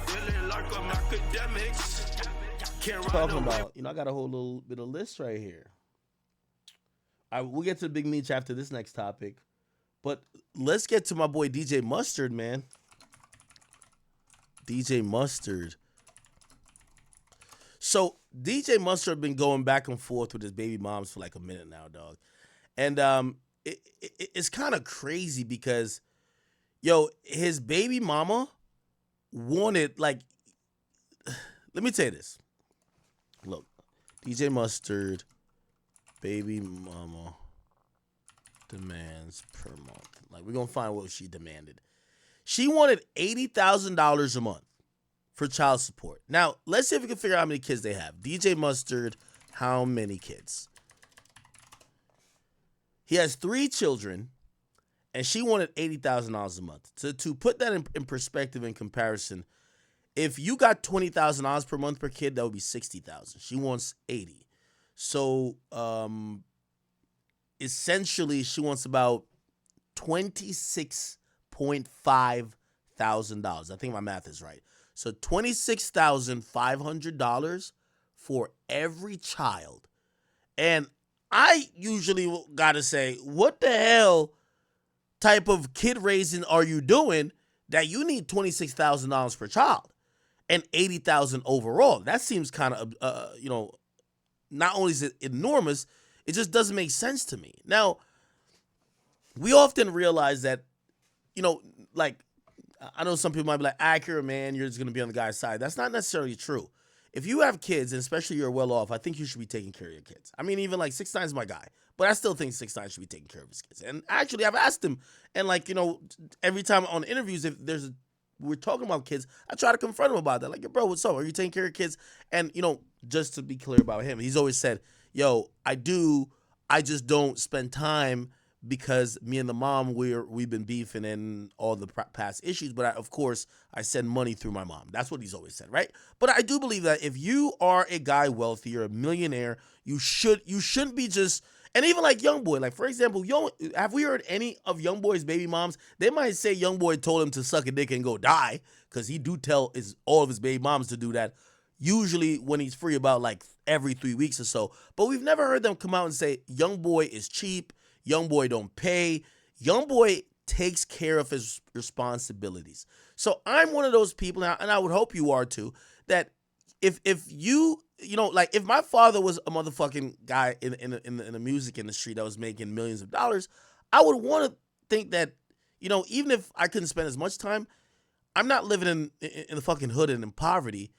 feeling like I'm academics. Can't run Talking away. about, I got a whole little bit of list right here. We'll get to the big meats after this next topic. But let's get to my boy DJ Mustard, man. DJ Mustard. So DJ Mustard been going back and forth with his baby moms for like a minute now, dog. And it's kind of crazy because, his baby mama wanted, like, let me tell you this. Look, DJ Mustard, baby mama demands per month. Like, we're going to find what she demanded. She wanted $80,000 a month for child support. Now, let's see if we can figure out how many kids they have. DJ Mustard, how many kids? He has 3 children, and she wanted $80,000 a month. To put that in perspective and comparison, if you got $20,000 per month per kid, that would be $60,000. She wants $80,000. So, essentially, she wants about $26,500. I think my math is right. So $26,500 for every child. And I usually gotta say, what the hell type of kid raising are you doing that you need $26,000 per child and $80,000 overall? That seems kind of, not only is it enormous, it just doesn't make sense to me. Now, we often realize that, like, I know some people might be like, Accurate, man, you're just going to be on the guy's side. That's not necessarily true. If you have kids, and especially you're well off, I think you should be taking care of your kids. I mean, even like 6ix9ine is my guy, but I still think 6ix9ine should be taking care of his kids. And actually, I've asked him, and like, every time on interviews, if we're talking about kids, I try to confront him about that. Like, bro, what's up? Are you taking care of kids? And, just to be clear about him, he's always said, I do. I just don't spend time because me and the mom, we've been beefing and all the past issues. But of course, I send money through my mom. That's what he's always said, right? But I do believe that if you are a guy wealthy, you're a millionaire, you shouldn't be just. And even like YoungBoy, like for example, have we heard any of YoungBoy's baby moms? They might say YoungBoy told him to suck a dick and go die, because he do tell all of his baby moms to do that. Usually when he's free, about like every 3 weeks or so. But we've never heard them come out and say YoungBoy is cheap. YoungBoy don't pay. YoungBoy takes care of his responsibilities. So I'm one of those people now, and I would hope you are too, that if you, like if my father was a motherfucking guy in the music industry that was making millions of dollars, I would want to think that, even if I couldn't spend as much time, I'm not living in the fucking hood and in poverty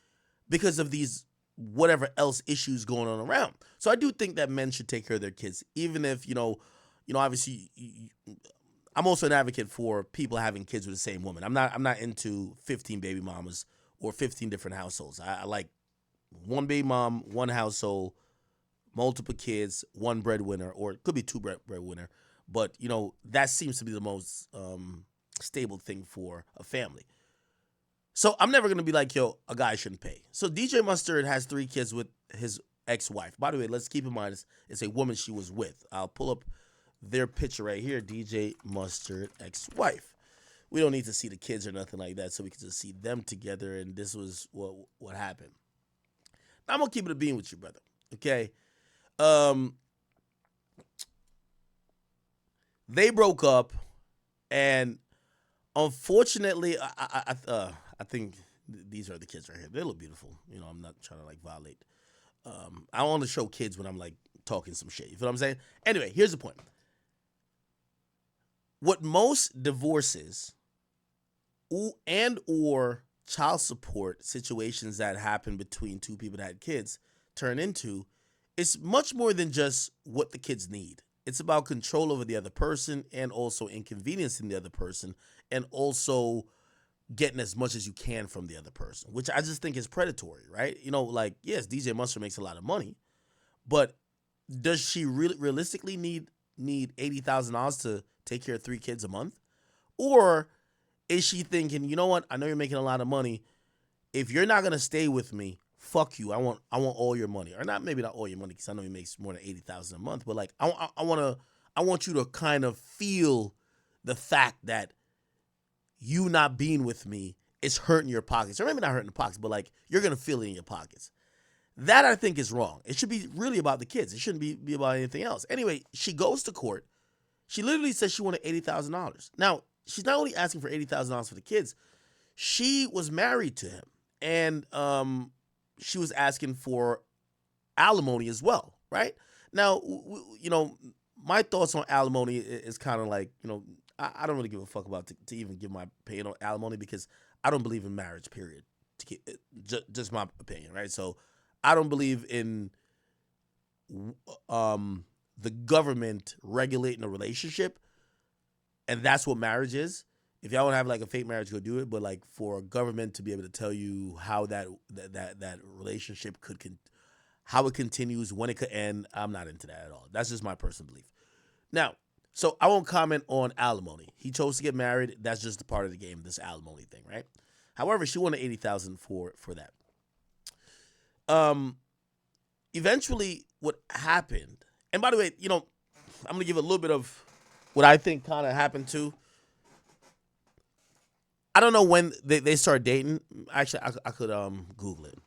because of these whatever else issues going on around. So I do think that men should take care of their kids, even if, obviously, I'm also an advocate for people having kids with the same woman. I'm not into 15 baby mamas or 15 different households. I like one baby mom, one household, multiple kids, one breadwinner, or it could be two breadwinner. But, that seems to be the most stable thing for a family. So I'm never going to be like, a guy shouldn't pay. So DJ Mustard has 3 kids with his ex-wife. By the way, let's keep in mind it's a woman she was with. I'll pull up their picture right here, DJ Mustard ex-wife. We don't need to see the kids or nothing like that, so we can just see them together, and this was what happened. Now, I'm going to keep it a bean with you, brother, okay? They broke up, and unfortunately, I think these are the kids right here. They look beautiful. I'm not trying to like violate. I want to show kids when I'm like talking some shit. You feel what I'm saying? Anyway, here's the point. What most divorces and or child support situations that happen between two people that had kids turn into is much more than just what the kids need. It's about control over the other person and also inconveniencing the other person and also getting as much as you can from the other person, which I just think is predatory, right? Like, yes, DJ Mustard makes a lot of money, but does she really realistically need $80,000 to take care of 3 kids a month? Or is she thinking, you know what? I know you're making a lot of money. If you're not gonna stay with me, fuck you. I want all your money, or maybe not all your money, because I know he makes more than $80,000 a month. But like, I want you to kind of feel the fact that you not being with me it's hurting your pockets. Or maybe not hurting the pockets, but like you're gonna feel it in your pockets. That I think is wrong. It should be really about the kids. It shouldn't be about anything else. Anyway, she goes to court. She literally says she wanted $80,000. Now, she's not only asking for $80,000 for the kids, she was married to him. And she was asking for alimony as well, right? Now, my thoughts on alimony is kind of like, I don't really give a fuck about to even give my opinion on alimony because I don't believe in marriage, period. Just my opinion, right? So I don't believe in the government regulating a relationship, and that's what marriage is. If y'all want to have like a fake marriage, go do it. But like for a government to be able to tell you how that relationship how it continues, when it could end, I'm not into that at all. That's just my personal belief. Now, so I won't comment on alimony. He chose to get married. That's just a part of the game, this alimony thing, right? However, she wanted $80,000 for that. Eventually, what happened, and by the way, I'm gonna give a little bit of what I think kind of happened too. I don't know when they started dating. Actually, I could Google it.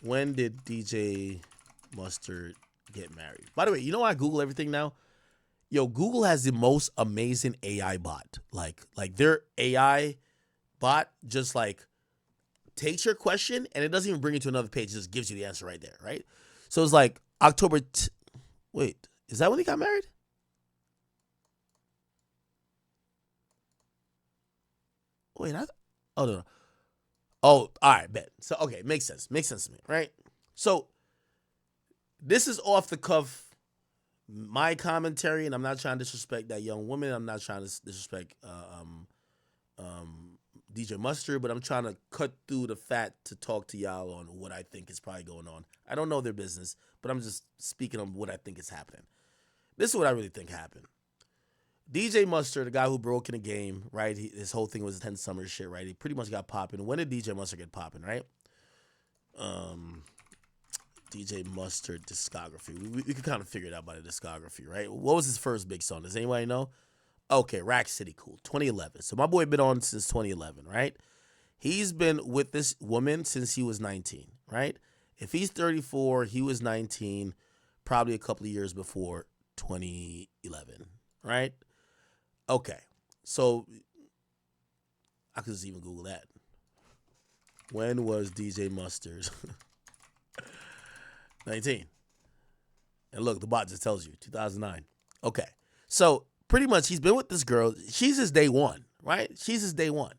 When did DJ Mustard get married? By the way, you know I Google everything now? Yo, Google has the most amazing AI bot. Like their AI bot just like takes your question and it doesn't even bring you to another page. It just gives you the answer right there, right? So it's like October. Wait, is that when he got married? Wait, oh no. Oh, all right, bet. So okay, makes sense. Makes sense to me, right? So this is off the cuff, my commentary, and I'm not trying to disrespect that young woman. I'm not trying to disrespect DJ Mustard, but I'm trying to cut through the fat to talk to y'all on what I think is probably going on. I don't know their business, but I'm just speaking on what I think is happening. This is what I really think happened. DJ Mustard, the guy who broke in the game, right? His whole thing was 10 summer shit, right? He pretty much got popping. When did DJ Mustard get popping, right? DJ Mustard discography. We could kind of figure it out by the discography, right? What was his first big song? Does anybody know? Okay, Rack City Cool, 2011. So my boy been on since 2011, right? He's been with this woman since he was 19, right? If he's 34, he was 19, probably a couple of years before 2011, right? Okay, so I could just even Google that. When was DJ Mustard 19? And look, the bot just tells you, 2009. Okay, so pretty much he's been with this girl. She's his day one, right? She's his day one.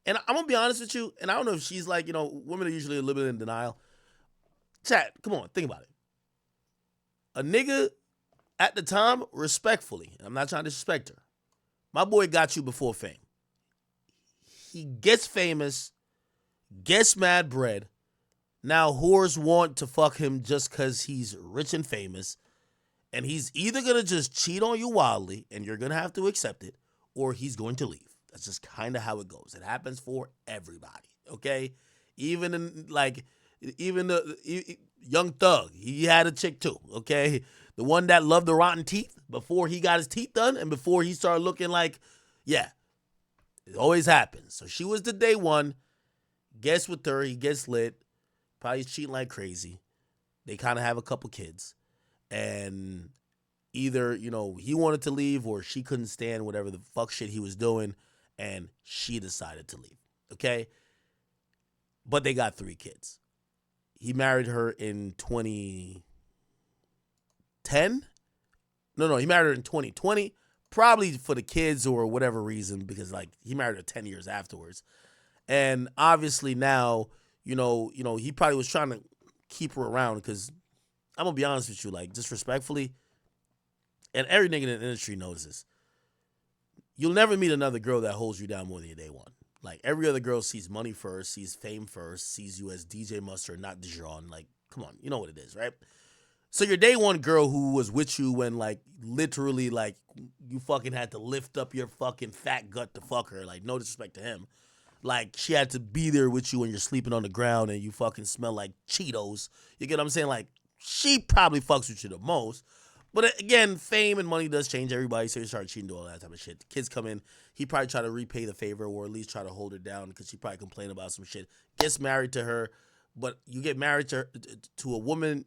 And I'm going to be honest with you, and I don't know if she's like, women are usually a little bit in denial. Chat, come on, think about it. A nigga at the time, respectfully, I'm not trying to disrespect her, my boy got you before fame. He gets famous, gets mad bread. Now whores want to fuck him just because he's rich and famous. And he's either going to just cheat on you wildly and you're going to have to accept it, or he's going to leave. That's just kind of how it goes. It happens for everybody, okay? Even the Young Thug, he had a chick too, okay? The one that loved the rotten teeth before he got his teeth done and before he started looking like, yeah, it always happens. So she was the day one, gets with her, he gets lit, probably cheating like crazy. They kind of have a couple kids. And either, he wanted to leave or she couldn't stand whatever the fuck shit he was doing and she decided to leave, okay? But they got 3 kids. He married her in 2010. No, he married her in 2020, probably for the kids or whatever reason, because he married her 10 years afterwards. And obviously now, he probably was trying to keep her around because I'm going to be honest with you, just respectfully, and every nigga in the industry knows this. You'll never meet another girl that holds you down more than your day one. Every other girl sees money first, sees fame first, sees you as DJ Mustard, not Dijon. Come on, you know what it is, right? So your day one girl who was with you when, literally, you fucking had to lift up your fucking fat gut to fuck her, no disrespect to him. She had to be there with you when you're sleeping on the ground and you fucking smell like Cheetos. You get what I'm saying? She probably fucks with you the most. But again, fame and money does change everybody, so you start cheating, do all that type of shit. The kids come in, he probably try to repay the favor or at least try to hold her down because she probably complained about some shit. Gets married to her, but you get married to a woman,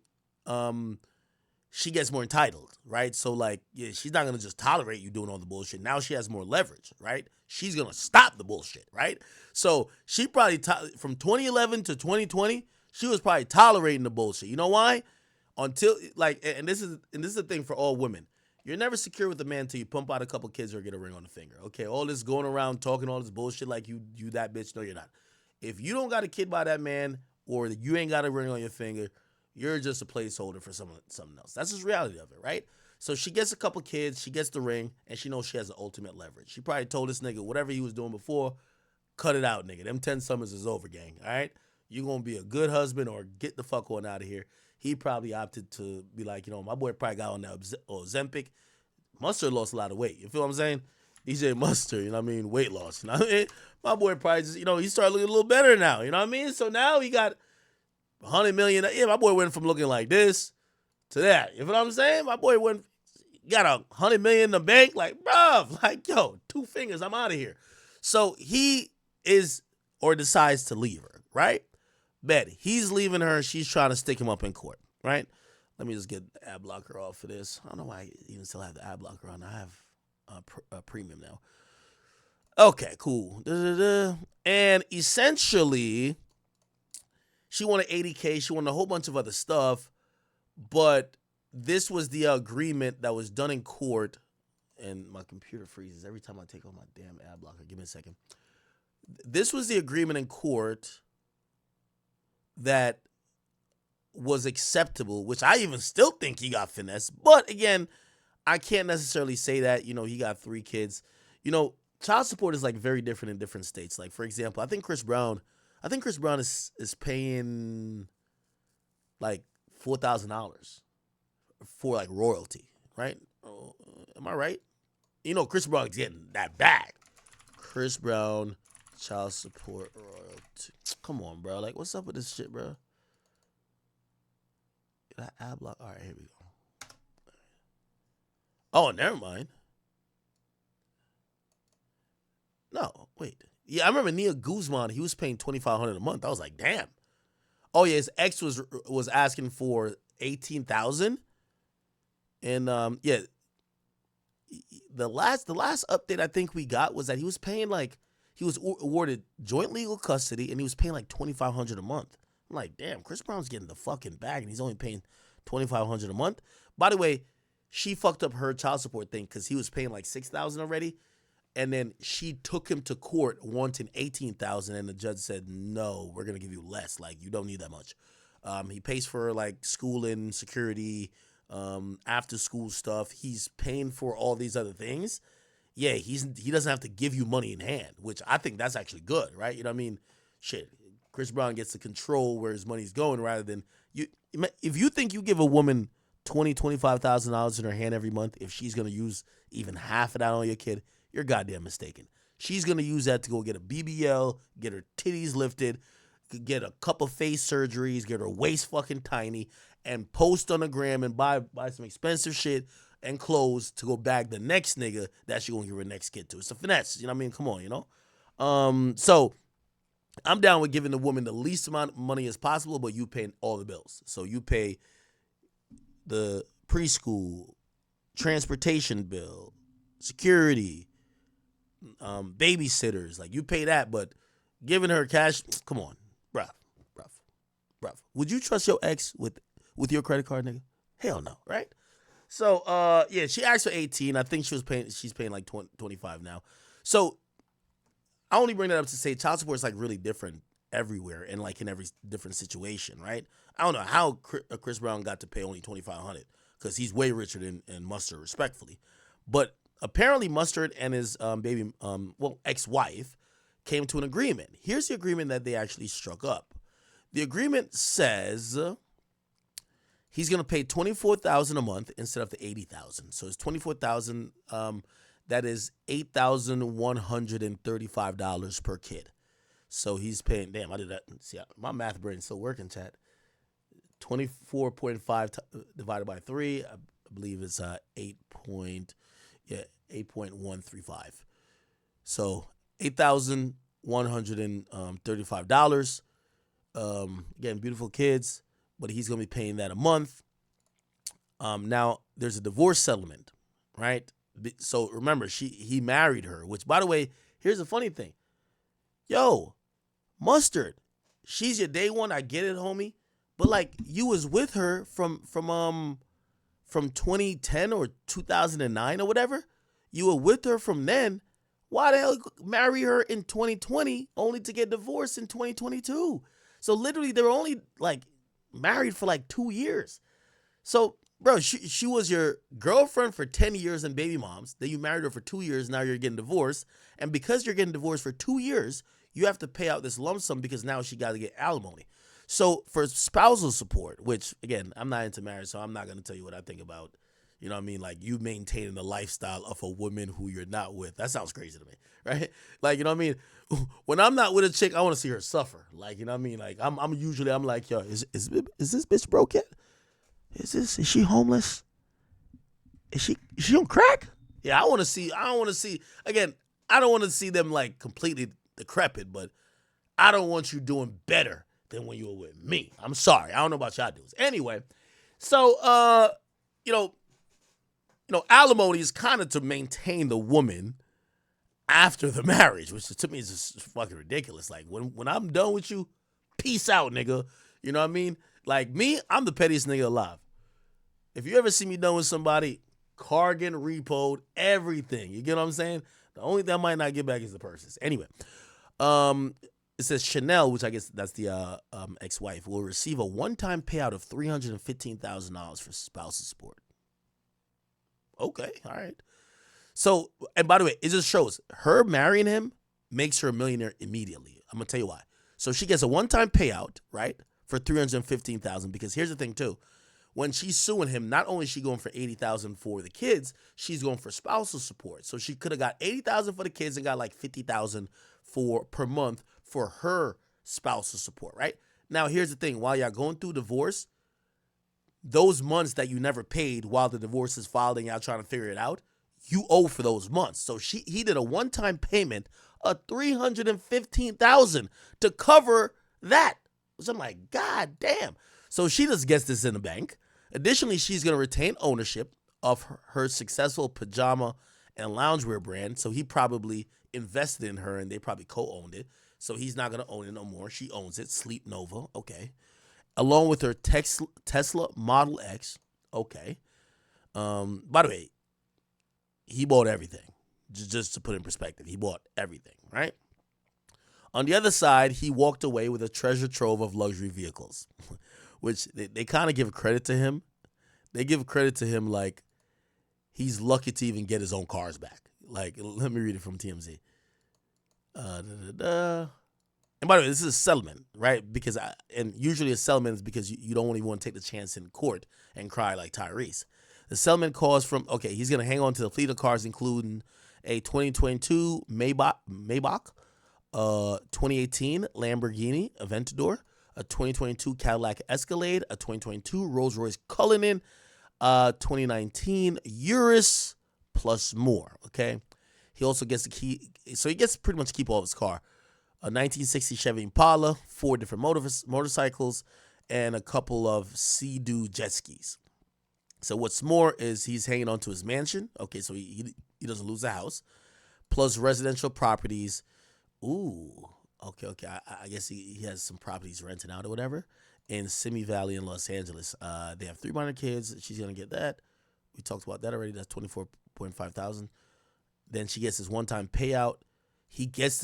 she gets more entitled, right? So like, yeah, she's not gonna just tolerate you doing all the bullshit. Now she has more leverage, right? She's gonna stop the bullshit, right? So she probably from 2011 to 2020, she was probably tolerating the bullshit. You know why? Until like, and this is the thing for all women. You're never secure with a man until you pump out a couple kids or get a ring on the finger. Okay, all this going around talking all this bullshit like you that bitch. No, you're not. If you don't got a kid by that man or you ain't got a ring on your finger, you're just a placeholder for something else. That's just reality of it, right? So she gets a couple kids, she gets the ring, and she knows she has the ultimate leverage. She probably told this nigga whatever he was doing before, cut it out, nigga. Them 10 summers is over, gang. All right, you gonna be a good husband or get the fuck on out of here. He probably opted to be like, my boy probably got on that Ozempic. Mustard lost a lot of weight. You feel what I'm saying? DJ Mustard, you know what I mean? Weight loss, you know what I mean? My boy probably just, he started looking a little better now, you know what I mean? So now he got 100 million. Yeah, my boy went from looking like this to that. You know what I'm saying? My boy got 100 million in the bank. Like, bruv, like, yo, 2 fingers, I'm out of here. So he decides to leave her, right? Bet he's leaving her. She's trying to stick him up in court, right? Let me just get the ad blocker off for this. I don't know why I even still have the ad blocker on. I have a premium now. Okay, cool. And essentially, she wanted $80K. She wanted a whole bunch of other stuff, but this was the agreement that was done in court. And my computer freezes every time I take off my damn ad blocker. Give me a second. This was the agreement in court that was acceptable, which I even still think he got finessed. But again, I can't necessarily say that. He got 3 kids. Child support is like very different in different states. Like, for example, I think Chris Brown is paying like $4,000 for like royalty, right? Am I right? Chris Brown's getting that bag. Chris Brown, child support royalty. Come on, bro. Like, what's up with this shit, bro? That ad block. All right, here we go. Oh, never mind. No, wait. Yeah, I remember Nia Guzman. He was paying $2,500 a month. I was like, damn. Oh yeah, his ex was asking for $18,000, and yeah, the last update I think we got was that he was paying he was awarded joint legal custody and he was paying like $2,500 a month. I'm like, damn, Chris Brown's getting the fucking bag and he's only paying $2,500 a month. By the way, she fucked up her child support thing because he was paying like $6,000 already. And then she took him to court wanting $18,000, and the judge said, "No, we're gonna give you less. Like, you don't need that much." He pays for like schooling, security, after school stuff. He's paying for all these other things. Yeah, he doesn't have to give you money in hand, which I think that's actually good, right? You know what I mean? Shit, Chris Brown gets to control where his money's going rather than you. If you think you give a woman $25,000 in her hand every month, if she's gonna use even half of that on your kid, you're goddamn mistaken. She's going to use that to go get a BBL, get her titties lifted, get a couple face surgeries, get her waist fucking tiny, and post on the gram and buy some expensive shit and clothes to go bag the next nigga that she going to give her next kid to. It's a finesse. You know what I mean? Come on, So I'm down with giving the woman the least amount of money as possible, but you paying all the bills. So you pay the preschool, transportation bill, security, babysitters, like you pay that, but giving her cash, come on, bruh. Would you trust your ex with your credit card, nigga? Hell no, right? So, yeah, she asked for 18. I think she's paying like 25 now. So I only bring that up to say child support is like really different everywhere and like in every different situation, right? I don't know how Chris Brown got to pay only $2,500 because he's way richer than Mustard, respectfully, but apparently Mustard and his ex-wife came to an agreement. Here's the agreement that they actually struck up. The agreement says he's going to pay $24,000 a month instead of the $80,000. So it's $24,000. That is $8,135 per kid. So he's paying. Damn, I did that. See, my math brain's still working, chat. 24.5 divided by 3. I believe it's 8.135. So $8,135. Again, beautiful kids, but he's gonna be paying that a month. Now there's a divorce settlement, right? So remember, he married her. Which, by the way, here's the funny thing. Yo, Mustard, she's your day one. I get it, homie. But like, you was with her from 2010 or 2009 or whatever. You were with her from then. Why the hell marry her in 2020 only to get divorced in 2022? So literally, they were only like married for like 2 years. So, bro, she was your girlfriend for 10 years and baby moms. Then you married her for 2 years. Now you're getting divorced. And because you're getting divorced for 2 years, you have to pay out this lump sum because now she got to get alimony. So for spousal support, which, again, I'm not into marriage, so I'm not going to tell you what I think about, you know what I mean? Like, you maintaining the lifestyle of a woman who you're not with. That sounds crazy to me, right? Like, you know what I mean? When I'm not with a chick, I want to see her suffer. Like, you know what I mean? Like, I'm like, yo, is this bitch broke yet? Is she homeless? Is she on crack? Yeah, I don't want to see, again, I don't want to see them like completely decrepit, but I don't want you doing better than when you were with me. I'm sorry. I don't know about y'all dudes. Anyway, so, you know, alimony is kind of to maintain the woman after the marriage, which to me is just fucking ridiculous. Like, when I'm done with you, peace out, nigga. You know what I mean? Like, me, I'm the pettiest nigga alive. If you ever see me done with somebody, Cargan, repoed, everything. You get what I'm saying? The only thing I might not get back is the purses. Anyway, it says Chanel, which I guess that's the ex-wife, will receive a one-time payout of $315,000 for spousal support. Okay, all right. So, and by the way, it just shows her marrying him makes her a millionaire immediately. I'm gonna tell you why. So she gets a one-time payout, right, for $315,000. Because here's the thing too, when she's suing him, not only is she going for $80,000 for the kids, she's going for spousal support. So she could have got $80,000 for the kids and got like $50,000 per month for her spousal support, right? Now, here's the thing: while y'all going through divorce, those months that you never paid while the divorce is filed and y'all trying to figure it out, you owe for those months. So he did a one-time payment of $315,000 to cover that. Which I'm like, God damn. So she just gets this in the bank. Additionally, she's going to retain ownership of her successful pajama and loungewear brand. So he probably invested in her and they probably co-owned it. So he's not going to own it no more. She owns it. Sleep Nova. Okay. Along with her Tesla Model X. Okay. By the way, he bought everything. Just to put it in perspective, he bought everything, right? On the other side, he walked away with a treasure trove of luxury vehicles, which they kind of give credit to him. They give credit to him like he's lucky to even get his own cars back. Like, let me read it from TMZ. And by the way, this is a settlement, right? Because and usually a settlement is because you don't even want to take the chance in court and cry like Tyrese. The settlement calls from, okay, he's going to hang on to the fleet of cars, including a 2022 Maybach, 2018 Lamborghini Aventador, a 2022 Cadillac Escalade, a 2022 Rolls-Royce Cullinan, 2019 Urus, plus more, okay? He also gets the key, so he gets to pretty much keep all of his car. A 1960 Chevy Impala, 4 different motorcycles, and a couple of Sea-Doo jet skis. So what's more is he's hanging on to his mansion. Okay, so he doesn't lose the house. Plus residential properties. Ooh, okay. I guess he has some properties renting out or whatever in Simi Valley in Los Angeles. They have 3 minor kids. She's going to get that. We talked about that already. That's $24,500. Then she gets this one-time payout. He gets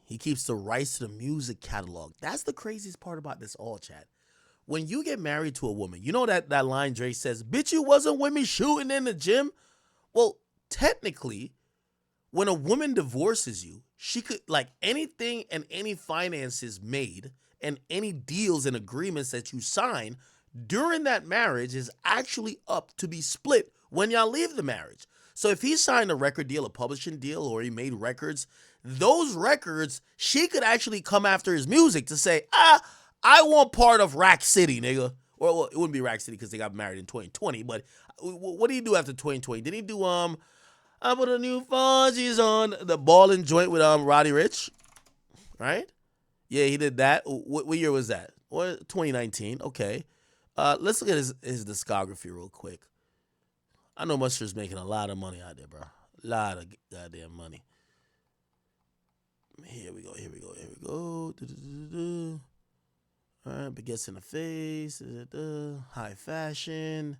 he keeps the rights to the music catalog. That's the craziest part about this all, chat. When you get married to a woman, you know that line Drake says, bitch, you wasn't with me shooting in the gym? Well, technically, when a woman divorces you, she could, like, anything and any finances made and any deals and agreements that you sign during that marriage is actually up to be split when y'all leave the marriage. So if he signed a record deal, a publishing deal, or he made records, those records, she could actually come after his music to say, I want part of Rack City, nigga, Or well, it wouldn't be Rack City because they got married in 2020. But what did he do after 2020? Did he do I put a new Fonzie's on the ballin' joint with Roddy Ricch, right? Yeah, he did that. What year was that? What 2019? Okay. Let's look at his discography real quick. I know Mustard's making a lot of money out there, bro. A lot of goddamn money. Here we go. Do-do-do-do-do. All right, Baguettes in the Face. Da-da-da. High Fashion.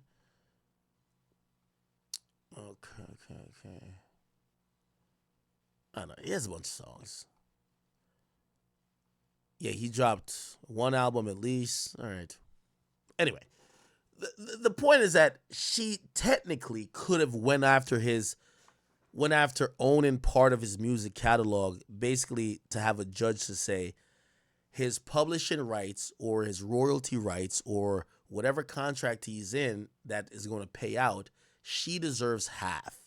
Okay. I don't know. He has a bunch of songs. Yeah, he dropped one album at least. All right. Anyway, the point is that she technically could have went after owning part of his music catalog, basically to have a judge to say his publishing rights or his royalty rights or whatever contract he's in that is going to pay out, she deserves half,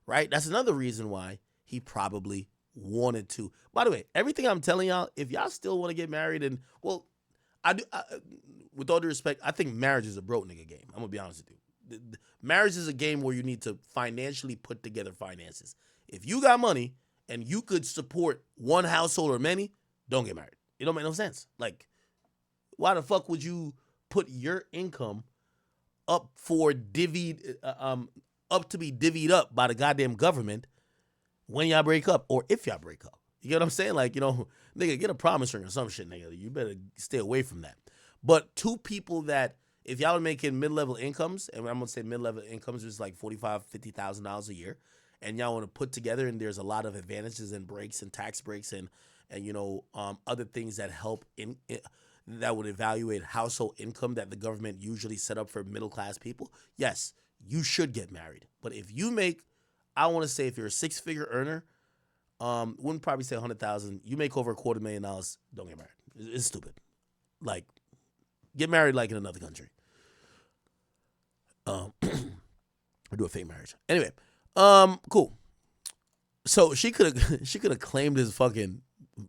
right? That's another reason why he probably wanted to. By the way, everything I'm telling y'all, if y'all still want to get married, and well, with all due respect, I think marriage is a broke nigga game. I'm gonna be honest with you. Marriage is a game where you need to financially put together finances. If you got money and you could support one household or many, don't get married. It don't make no sense. Like, why the fuck would you put your income up for up to be divvied up by the goddamn government when y'all break up or if y'all break up? You get what I'm saying? Like, nigga, get a promise ring or some shit, nigga. You better stay away from that. But two people that, if y'all are making mid-level incomes, and I'm going to say mid-level incomes is like $45,000, $50,000 a year, and y'all want to put together, and there's a lot of advantages and breaks and tax breaks and other things that help that would evaluate household income that the government usually set up for middle-class people, yes, you should get married. But if you make, I want to say if you're a six-figure earner, wouldn't probably say 100,000. You make over $250,000, don't get married. It's stupid. Like, get married like in another country. Or do a fake marriage. Anyway, cool. So she could have claimed his fucking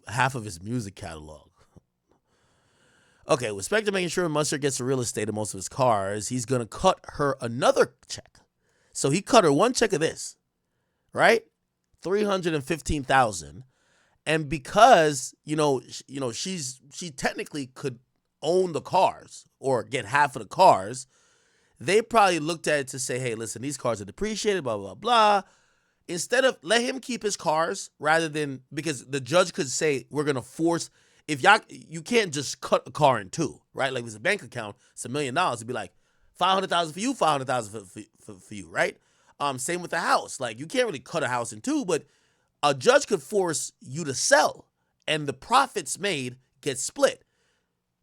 half of his music catalog. Okay, with respect to making sure Mustard gets the real estate of most of his cars, he's gonna cut her another check. So he cut her one check of this, right? $315,000, and because she technically could own the cars or get half of the cars, they probably looked at it to say, hey, listen, these cars are depreciated, blah, blah, blah. Instead of let him keep his cars rather than, because the judge could say, we're going to force, if you can't just cut a car in two, right? Like if it's a bank account, it's $1 million. It'd be like $500,000 for you, $500,000 for you, right? Same with the house. Like you can't really cut a house in two, but a judge could force you to sell and the profits made get split.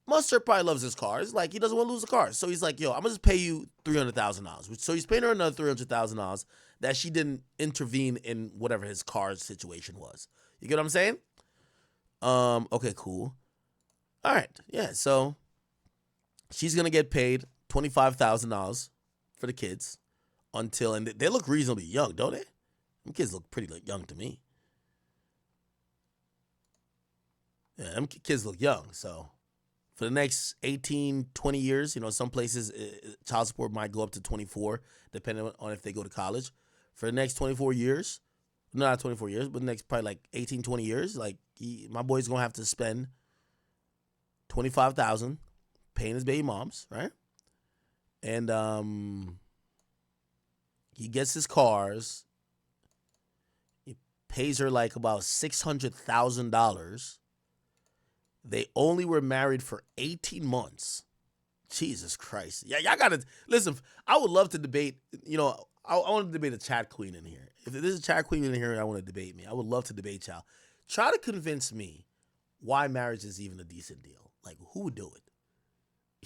Mustard probably loves his cars. Like, he doesn't want to lose the cars. So he's like, yo, I'm going to just pay you $300,000. So he's paying her another $300,000 that she didn't intervene in whatever his car's situation was. You get what I'm saying? Okay, cool. All right. Yeah, so she's going to get paid $25,000 for the kids until, and they look reasonably young, don't they? Them kids look pretty young to me. Yeah, them kids look young, so for the next 18, 20 years, some places child support might go up to 24, depending on if they go to college. For the next 24 years, not 24 years, but the next probably like 18, 20 years, like my boy's going to have to spend $25,000 paying his baby moms, right? And he gets his cars. He pays her like about $600,000. They only were married for 18 months. Jesus Christ. Yeah, y'all gotta listen. I would love to debate. I want to debate a chat queen in here. If there's a chat queen in here and I want to debate me, I would love to debate y'all. Try to convince me why marriage is even a decent deal. Like, who would do it?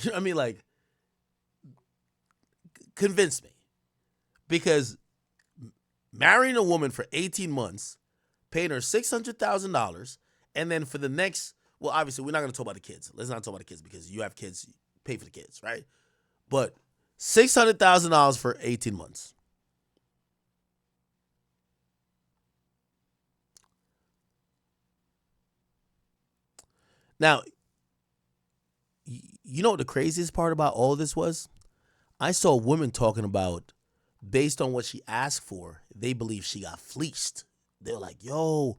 You know what I mean? Like, convince me. Because marrying a woman for 18 months, paying her $600,000, and then for the next, well, obviously, we're not going to talk about the kids. Let's not talk about the kids because you have kids, pay for the kids, right? But $600,000 for 18 months. Now, You know what the craziest part about all this was? I saw women talking about, based on what she asked for, they believe she got fleeced. They were like, yo,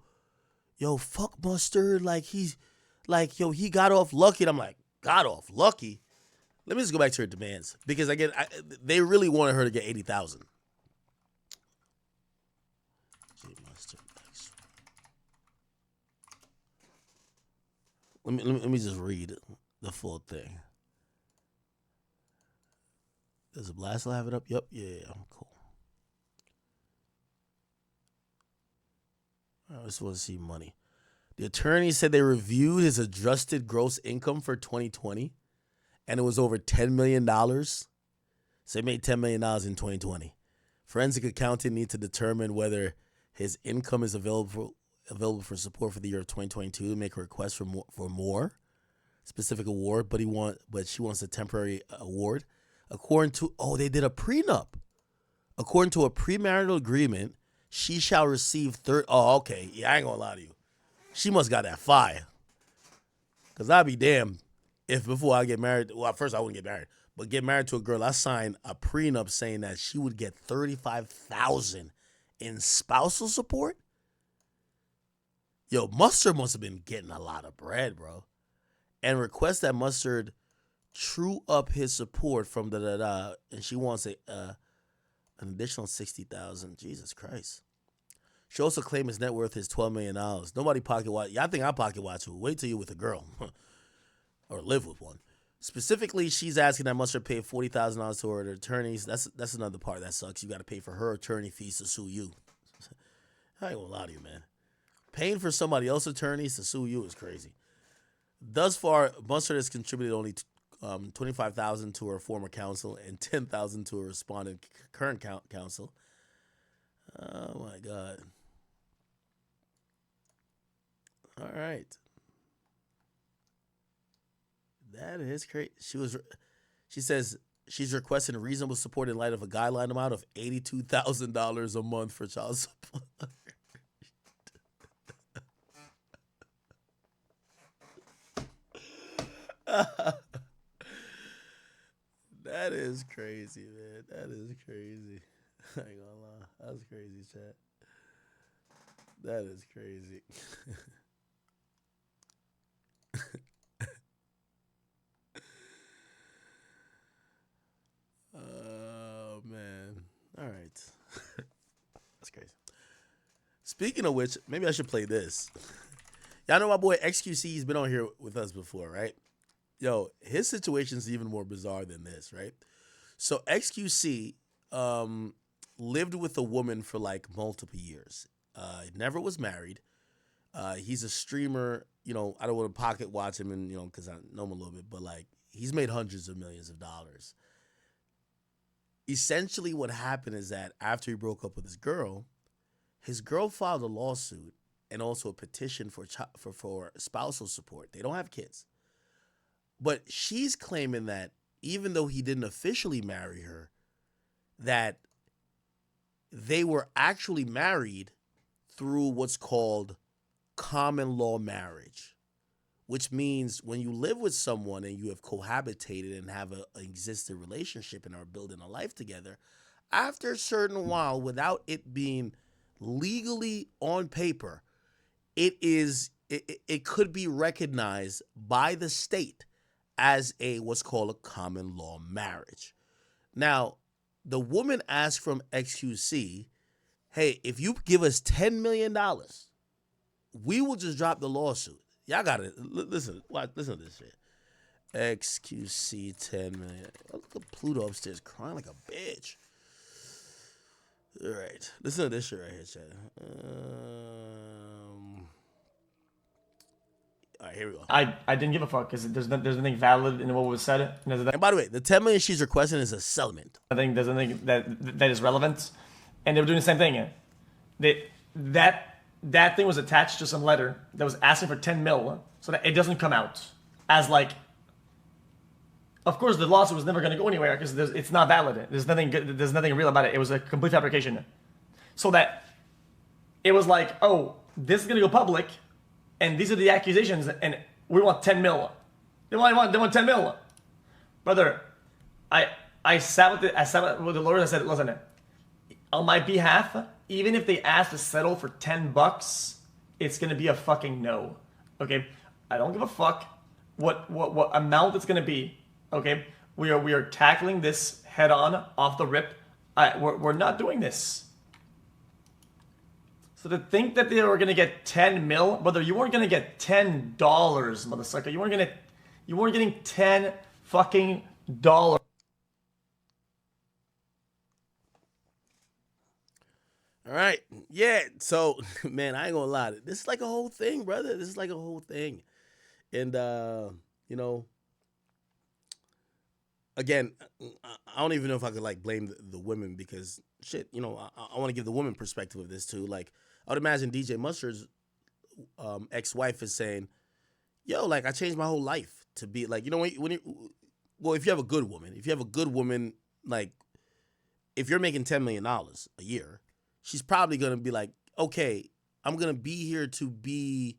fuck Mustard. Like, he got off lucky. And I'm like, got off lucky? Let me just go back to her demands. Because they really wanted her to get $80,000. Let me just read the full thing. Does the blast have it up? Yep. Yeah. Cool. I just want to see money. The attorney said they reviewed his adjusted gross income for 2020, and it was over $10 million. So he made $10 million in 2020. Forensic accountant needs to determine whether his income is available for support for the year of 2022 to make a request for more specific award, but she wants a temporary award. According to they did a prenup. According to a premarital agreement, she shall receive okay. Yeah, I ain't gonna lie to you. She must got that fire. Cause I'd be damned if before I get married. Well, first I wouldn't get married, but get married to a girl. I signed a prenup saying that she would get $35,000 in spousal support. Yo, Mustard must have been getting a lot of bread, bro. And request that Mustard true up his support from and she wants an additional $60,000. Jesus Christ. She also claimed his net worth is $12 million. Nobody pocket watch. Yeah, I think I pocket watch you. Wait till you're with a girl or live with one. Specifically, she's asking that Mustard pay $40,000 to her attorneys. That's another part that sucks. You got to pay for her attorney fees to sue you. I ain't gonna lie to you, man. Paying for somebody else's attorneys to sue you is crazy. Thus far, Mustard has contributed only $25,000 to her former counsel and $10,000 to her respondent current counsel. Oh my God! All right, that is crazy. She says she's requesting reasonable support in light of a guideline amount of $82,000 a month for child support. That is crazy, man. That is crazy. I ain't gonna lie. That's crazy, chat. That is crazy. Oh, man. All right. That's crazy. Speaking of which, maybe I should play this. Y'all know my boy XQC. He's been on here with us before, right? Yo, his situation is even more bizarre than this, right? So XQC lived with a woman for like multiple years. Never was married. He's a streamer. You know, I don't want to pocket watch him, and because I know him a little bit, but like he's made hundreds of millions of dollars. Essentially, what happened is that after he broke up with his girl filed a lawsuit and also a petition for spousal support. They don't have kids. But she's claiming that even though he didn't officially marry her, that they were actually married through what's called common law marriage, which means when you live with someone and you have cohabitated and have an existing relationship and are building a life together, after a certain while, without it being legally on paper, it could be recognized by the state as what's called a common law marriage. Now, the woman asked from XQC, hey, if you give us $10 million, we will just drop the lawsuit. Y'all got to listen to this shit. XQC 10 million. Look at Pluto upstairs crying like a bitch. All right. Listen to this shit right here, chat. All right, here we go. I didn't give a fuck because there's nothing valid in what was said. And by the way, the $10 million she's requesting is a settlement. There's nothing that is relevant, and they were doing the same thing. That thing was attached to some letter that was asking for 10 mil, so that it doesn't come out as like. Of course, the lawsuit was never going to go anywhere because it's not valid. There's nothing real about it. It was a complete fabrication. So that it was like, oh, this is going to go public. And these are the accusations, and we want 10 mil. They want 10 mil. brother, I sat with the lawyers. I said, listen, on my behalf, even if they ask to settle for $10, it's gonna be a fucking no. Okay, I don't give a fuck what amount it's gonna be. Okay, we are tackling this head on, off the rip. We're not doing this. So to think that they were gonna get 10 mil, brother, you weren't gonna get $10, motherfucker. You weren't getting 10 fucking dollars. All right. Yeah. So, man, I ain't gonna lie. This is like a whole thing, brother. This is like a whole thing. And, you know, again, I don't even know if I could like blame the women because shit, you know, I want to give the woman perspective of this too. Like, I would imagine DJ Mustard's ex-wife is saying, yo, like, I changed my whole life to be like, you know, well, if you have a good woman, like, if you're making $10 million a year, she's probably going to be like, okay, I'm going to be here to be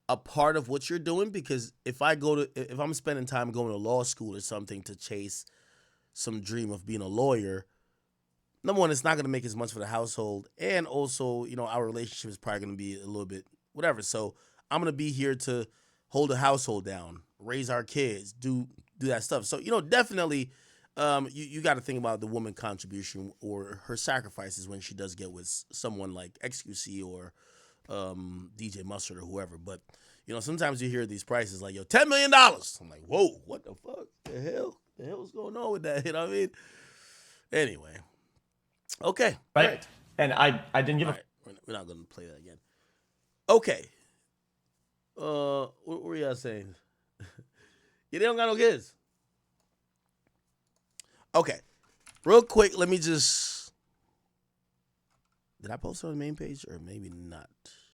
a part of what you're doing because if I'm spending time going to law school or something to chase some dream of being a lawyer, number one, it's not going to make as much for the household. And also, you know, our relationship is probably going to be a little bit whatever. So I'm going to be here to hold the household down, raise our kids, do that stuff. So, you know, definitely you got to think about the woman contribution or her sacrifices when she does get with someone like XQC or DJ Mustard or whoever. But, you know, sometimes you hear these prices like, yo, $10 million. I'm like, whoa, what the fuck? The hell's going on with that? You know what I mean? Anyway. Okay. Right. And I didn't give a... Right. We're not going to play that again. Okay. What were y'all saying? Yeah, they don't got no kids. Okay. Real quick, let me just... Did I post it on the main page or maybe not?